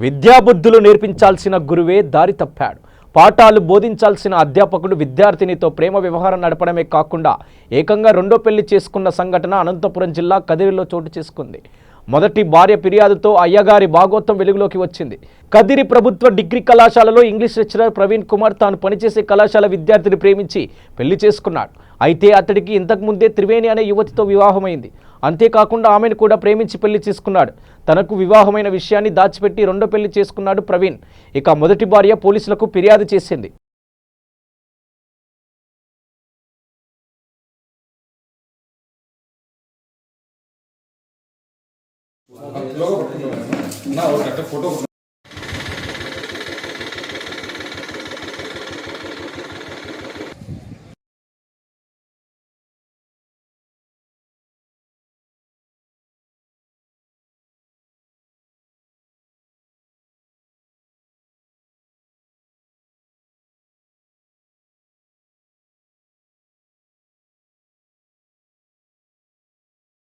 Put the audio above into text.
విద్యాబుద్ధులు నేర్పించాల్సిన గురువే దారి తప్పాడు. పాఠాలు బోధించాల్సిన అధ్యాపకుడు విద్యార్థినితో ప్రేమ వ్యవహారం నడపడమే కాకుండా ఏకంగా రెండో పెళ్లి చేసుకున్న సంఘటన అనంతపురం జిల్లా కదిరిలో చోటు చేసుకుంది. మొదటి భార్య ఫిర్యాదుతో అయ్యగారి భాగోత్తం వెలుగులోకి వచ్చింది. కదిరి ప్రభుత్వ డిగ్రీ కళాశాలలో ఇంగ్లీష్ లెక్చరర్ ప్రవీణ్ కుమార్ తాను పనిచేసే కళాశాల విద్యార్థిని ప్రేమించి పెళ్లి చేసుకున్నాడు. అయితే అతడికి ఇంతకుముందే త్రివేణి అనే యువతితో వివాహమైంది. అంతేకాకుండా ఆమెను కూడా ప్రేమించి పెళ్లి చేసుకున్నాడు. తనకు వివాహమైన విషయాన్ని దాచిపెట్టి రెండో పెళ్లి చేసుకున్నాడు ప్రవీణ్. ఇక మొదటి భార్య పోలీసులకు ఫిర్యాదు చేసింది. फोटो